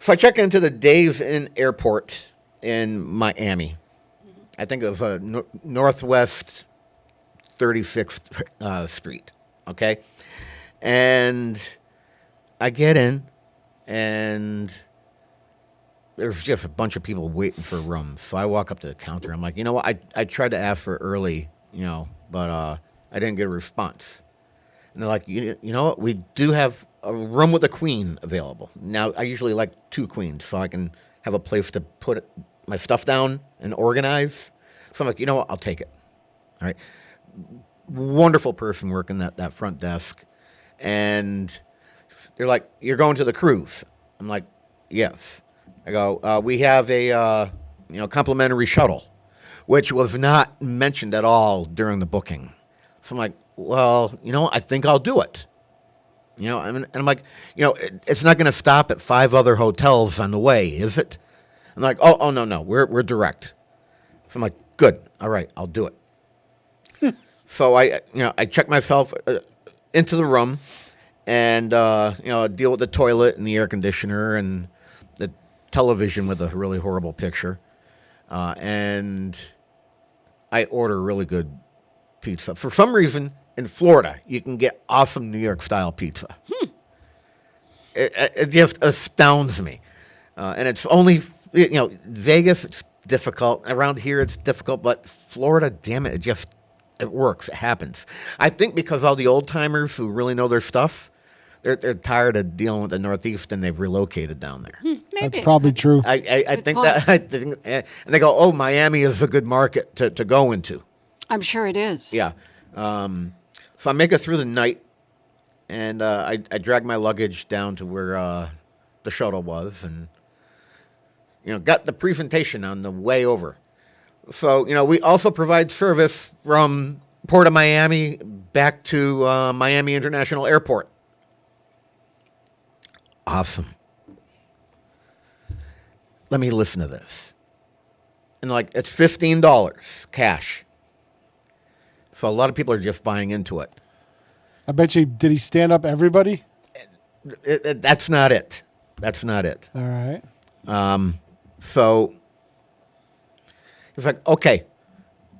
So I check into the Days Inn Airport in Miami. I think it was Northwest 36th Street. Okay, and I get in, and there's just a bunch of people waiting for rooms. So I walk up to the counter. I'm like, you know what? I tried to ask for early, but I didn't get a response. And they're like, you know what? We do have a room with a queen available. Now, I usually like two queens so I can have a place to put my stuff down and organize. So I'm like, you know what? I'll take it. All right. Wonderful person working that front desk. And they're like, you're going to the cruise. I'm like, yes. I go, we have a complimentary shuttle, which was not mentioned at all during the booking. So I'm like, well, I think I'll do it. And I'm like, it's not going to stop at 5 other hotels on the way, is it? I'm like, oh no, we're direct. So I'm like, good, all right, I'll do it. So I check myself into the room, and deal with the toilet and the air conditioner and the television with a really horrible picture, and I order really good pizza. For some reason, in Florida, you can get awesome New York style pizza. It just astounds me, and it's only Vegas. It's difficult around here. It's difficult, but Florida, damn it, it works. It happens. I think because all the old timers who really know their stuff, they're tired of dealing with the Northeast and they've relocated down there. Maybe. That's probably true. I think that, and they go, oh, Miami is a good market to go into. I'm sure it is. Yeah. So I make it through the night, and I drag my luggage down to where the shuttle was, and got the presentation on the way over. So we also provide service from Port of Miami back to Miami International Airport. Awesome. Let me listen to this. And it's $15 cash. So a lot of people are just buying into it. I bet you, did he stand up everybody? That's not it. That's not it. All right. So it's like, okay,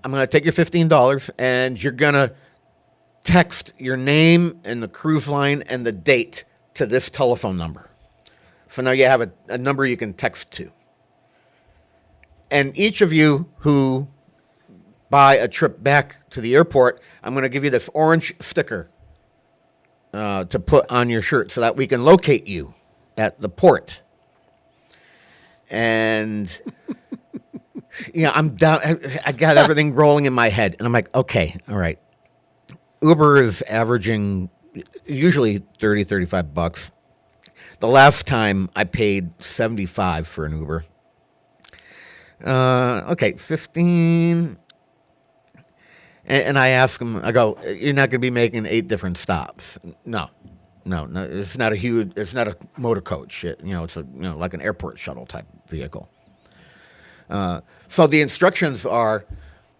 I'm going to take your $15 and you're going to text your name and the cruise line and the date to this telephone number. So now you have a number you can text to. And each of you who buy a trip back to the airport, I'm going to give you this orange sticker to put on your shirt so that we can locate you at the port. And I'm down. I got everything rolling in my head, and I'm like, okay, all right. Uber is averaging usually $30-$35. The last time I paid $75 for an Uber. Okay, 15. And I ask him, I go, you're not going to be making 8 different stops. No, it's not a motor coach. It's like an airport shuttle type vehicle. So the instructions are,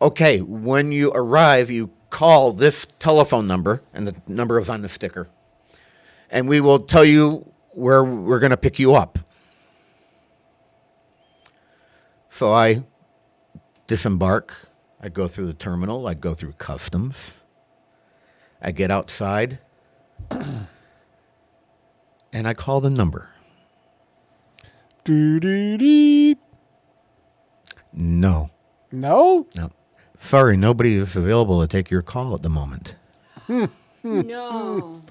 okay, when you arrive, you call this telephone number, and the number is on the sticker, and we will tell you where we're going to pick you up. So I disembark. I go through the terminal. I go through customs. I get outside, and I call the number. Doo-doo-dee. No. No? No. Sorry, nobody is available to take your call at the moment. No.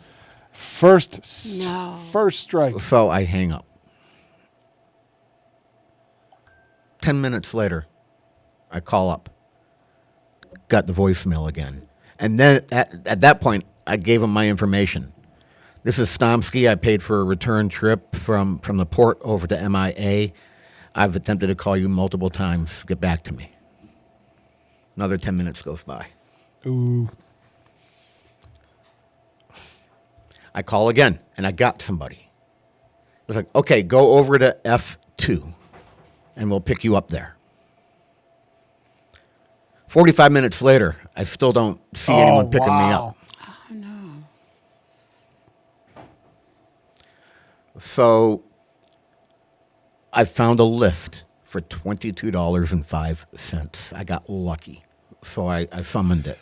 First strike. So I hang up. 10 minutes later, I call up. Got the voicemail again. And then at that point, I gave him my information. This is Stomsky. I paid for a return trip from the port over to MIA. I've attempted to call you multiple times. Get back to me. Another 10 minutes goes by. Ooh. I call again, and I got somebody. It's like, okay, go over to F2, and we'll pick you up there. 45 minutes later, I still don't see anyone picking me up. Oh, no. So I found a Lyft for $22.05. I got lucky. So I summoned it.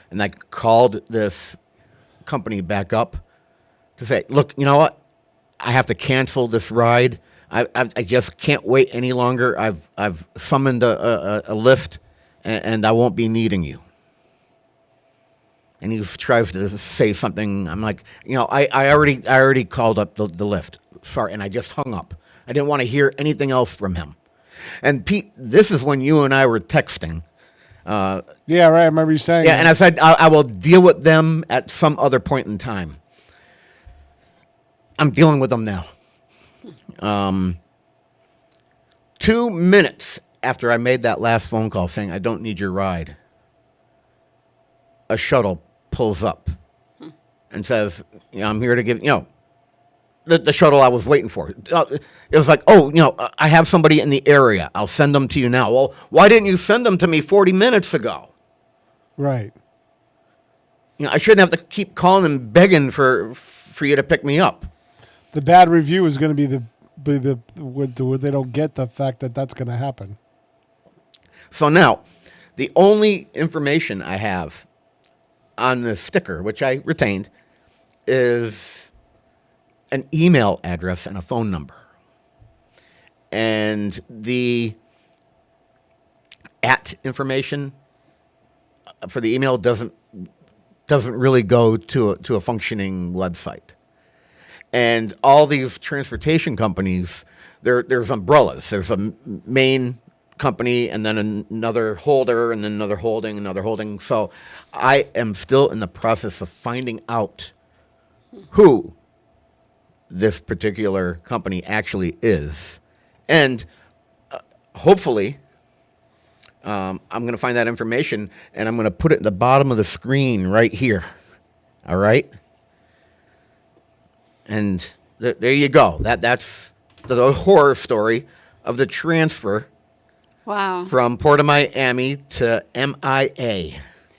And I called this company back up to say, look, you know what? I have to cancel this ride. I just can't wait any longer. I've summoned a Lyft, and I won't be needing you. And he tries to say something. I'm like, I already called up the Lyft. Sorry, and I just hung up. I didn't want to hear anything else from him. And Pete, this is when you and I were texting. Yeah, right. I remember you saying. Yeah, that. and I said I will deal with them at some other point in time. I'm dealing with them now. 2 minutes after I made that last phone call saying I don't need your ride, a shuttle pulls up and says, I'm here to give, the shuttle I was waiting for. It was like, I have somebody in the area. I'll send them to you now. Well, why didn't you send them to me 40 minutes ago? Right. I shouldn't have to keep calling and begging for you to pick me up. The bad review is going to be where they don't get the fact that that's going to happen. So now, the only information I have on the sticker, which I retained, is an email address and a phone number. And the information for the email doesn't really go to a functioning website. And all these transportation companies, there's umbrellas. There's a main company and then another holder and then another holding. So I am still in the process of finding out who this particular company actually is. And hopefully I'm going to find that information and I'm going to put it at the bottom of the screen right here. All right? And there you go. That's the horror story of the transfer Wow. from Port of Miami to MIA.